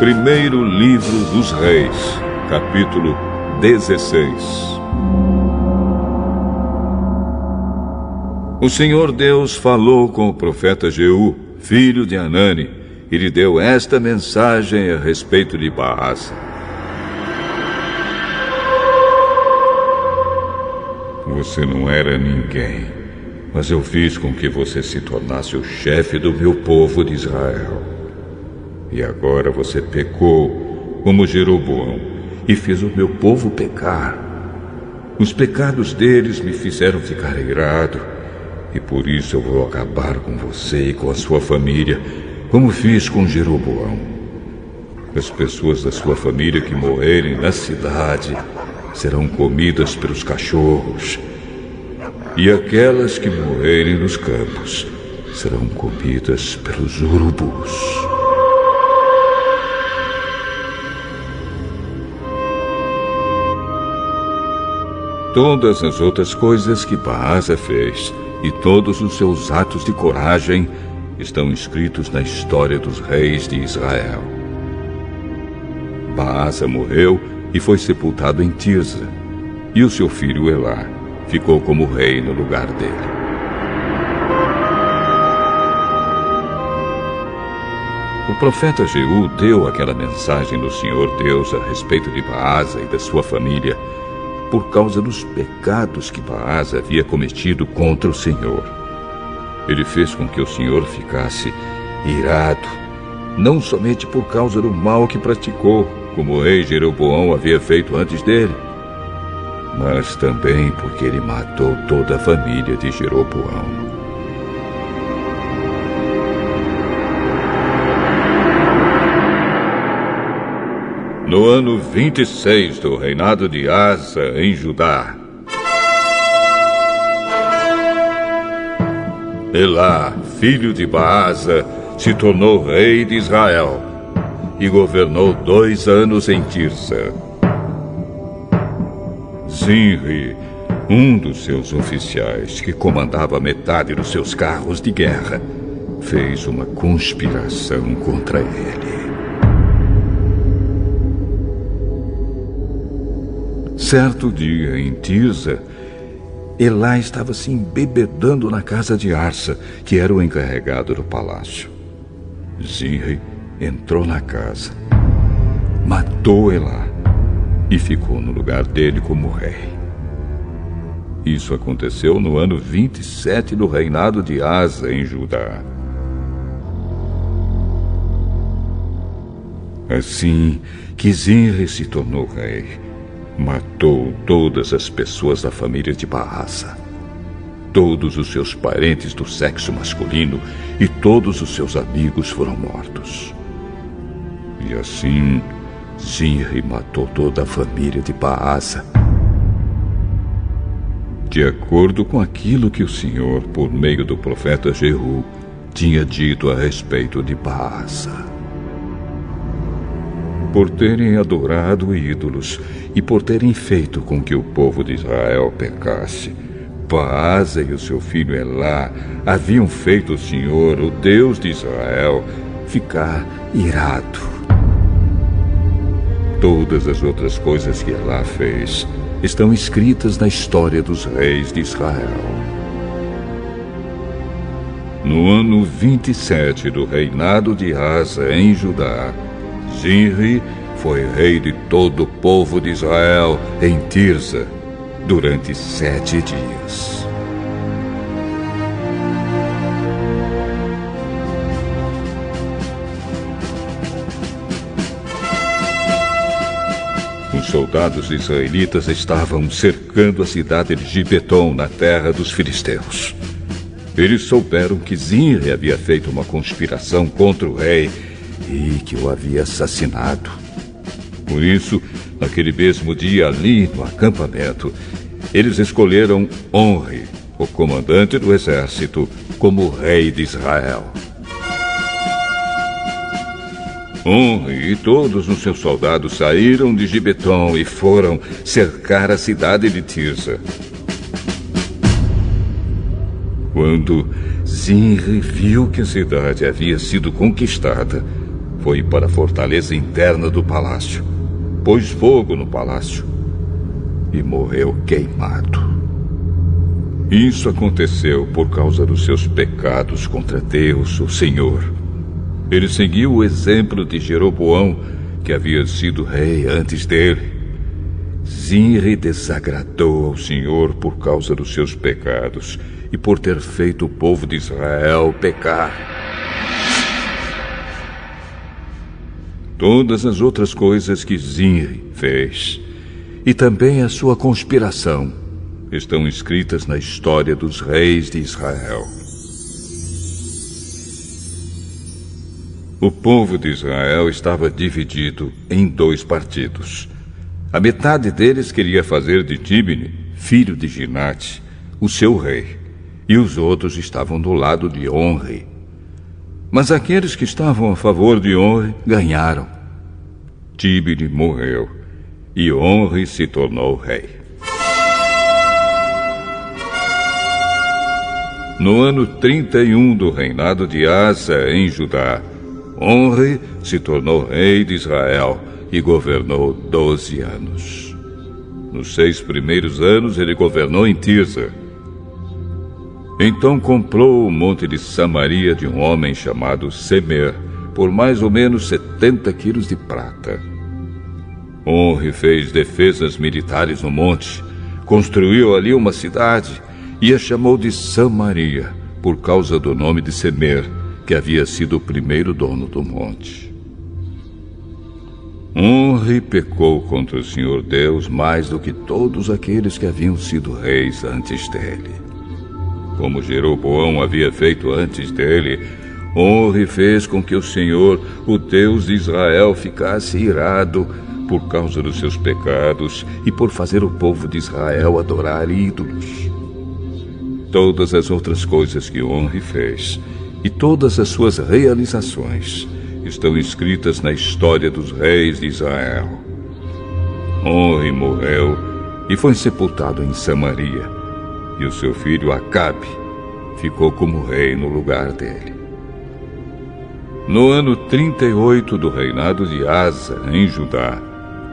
Primeiro livro dos Reis, capítulo 16. O Senhor Deus falou com o profeta Jeú, filho de Hanani, e lhe deu esta mensagem a respeito de Baasa. Você não era ninguém, mas eu fiz com que você se tornasse o chefe do meu povo de Israel. E agora você pecou como Jeroboão e fez o meu povo pecar. Os pecados deles me fizeram ficar irado, e por isso eu vou acabar com você e com a sua família, como fiz com Jeroboão. As pessoas da sua família que morrerem na cidade serão comidas pelos cachorros, e aquelas que morrerem nos campos serão comidas pelos urubus. Todas as outras coisas que Baasa fez e todos os seus atos de coragem estão escritos na história dos reis de Israel. Baasa morreu e foi sepultado em Tirza, e o seu filho Elá ficou como rei no lugar dele. O profeta Jeú deu aquela mensagem do Senhor Deus a respeito de Baasa e da sua família, por causa dos pecados que Baasa havia cometido contra o Senhor. Ele fez com que o Senhor ficasse irado, não somente por causa do mal que praticou, como o rei Jeroboão havia feito antes dele, mas também porque ele matou toda a família de Jeroboão. No ano 26 do reinado de Asa em Judá, Elá, filho de Baasa, se tornou rei de Israel e governou 2 anos em Tirza. Zinri, um dos seus oficiais, que comandava metade dos seus carros de guerra, fez uma conspiração contra ele. Certo dia, em Tirza, Elá estava se embebedando na casa de Arsa, que era o encarregado do palácio. Zinri entrou na casa, matou Elá e ficou no lugar dele como rei. Isso aconteceu no ano 27 do reinado de Asa em Judá. Assim que Zinri se tornou rei, matou todas as pessoas da família de Baasa, todos os seus parentes do sexo masculino e todos os seus amigos foram mortos. E assim, Zinri matou toda a família de Baasa, de acordo com aquilo que o Senhor, por meio do profeta Jeú, tinha dito a respeito de Baasa. Por terem adorado ídolos e por terem feito com que o povo de Israel pecasse, Baasa e o seu filho Elá haviam feito o Senhor, o Deus de Israel, ficar irado. Todas as outras coisas que Elá fez estão escritas na história dos reis de Israel. No ano 27 do reinado de Asa em Judá, Zinri foi rei de todo o povo de Israel em Tirza durante 7 dias. Os soldados israelitas estavam cercando a cidade de Gibeton, na terra dos filisteus. Eles souberam que Zinri havia feito uma conspiração contra o rei e que o havia assassinado. Por isso, naquele mesmo dia ali no acampamento, eles escolheram Onri, o comandante do exército, como rei de Israel. Onri e todos os seus soldados saíram de Gibeton e foram cercar a cidade de Tirza. Quando Zinri viu que a cidade havia sido conquistada, foi para a fortaleza interna do palácio, pôs fogo no palácio e morreu queimado. Isso aconteceu por causa dos seus pecados contra Deus, o Senhor. Ele seguiu o exemplo de Jeroboão, que havia sido rei antes dele. Zinri desagradou ao Senhor por causa dos seus pecados e por ter feito o povo de Israel pecar. Todas as outras coisas que Zinri fez, e também a sua conspiração, estão escritas na história dos reis de Israel. O povo de Israel estava dividido em 2 partidos. A metade deles queria fazer de Tíbni, filho de Ginate, o seu rei, e os outros estavam do lado de Onri. Mas aqueles que estavam a favor de Onri ganharam. Tíbni morreu e Onri se tornou rei. No ano 31 do reinado de Asa em Judá, Onri se tornou rei de Israel e governou 12 anos. Nos 6 primeiros anos ele governou em Tirza. Então comprou o monte de Samaria de um homem chamado Semer por mais ou menos 70 quilos de prata. Onri fez defesas militares no monte, construiu ali uma cidade e a chamou de Samaria, por causa do nome de Semer, que havia sido o primeiro dono do monte. Onri pecou contra o Senhor Deus mais do que todos aqueles que haviam sido reis antes dele. Como Jeroboão havia feito antes dele, Onri fez com que o Senhor, o Deus de Israel, ficasse irado por causa dos seus pecados e por fazer o povo de Israel adorar ídolos. Todas as outras coisas que Onri fez e todas as suas realizações estão escritas na história dos reis de Israel. Onri morreu e foi sepultado em Samaria, e o seu filho Acabe ficou como rei no lugar dele. No ano 38 do reinado de Asa em Judá,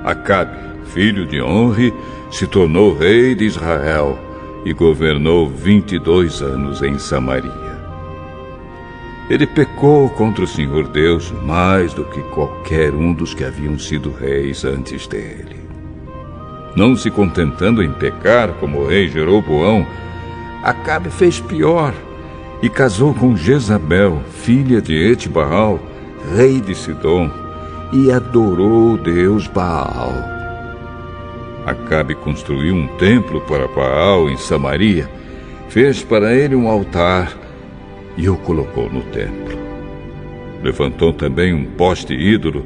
Acabe, filho de Onri, se tornou rei de Israel e governou 22 anos em Samaria. Ele pecou contra o Senhor Deus mais do que qualquer um dos que haviam sido reis antes dele. Não se contentando em pecar como o rei Jeroboão, Acabe fez pior e casou com Jezabel, filha de Etbaal, rei de Sidom, e adorou o Deus Baal. Acabe construiu um templo para Baal em Samaria, fez para ele um altar e o colocou no templo. Levantou também um poste ídolo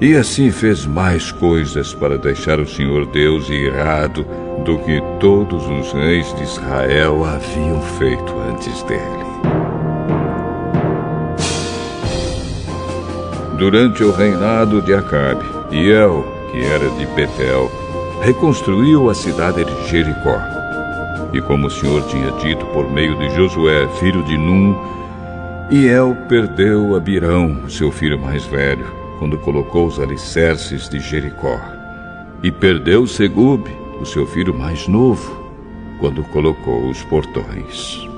e assim fez mais coisas para deixar o Senhor Deus irado do que todos os reis de Israel haviam feito antes dele. Durante o reinado de Acabe, Hiel, que era de Betel, reconstruiu a cidade de Jericó. E como o Senhor tinha dito por meio de Josué, filho de Num, Hiel perdeu Abirão, seu filho mais velho, quando colocou os alicerces de Jericó. E perdeu Segube, o seu filho mais novo, quando colocou os portões.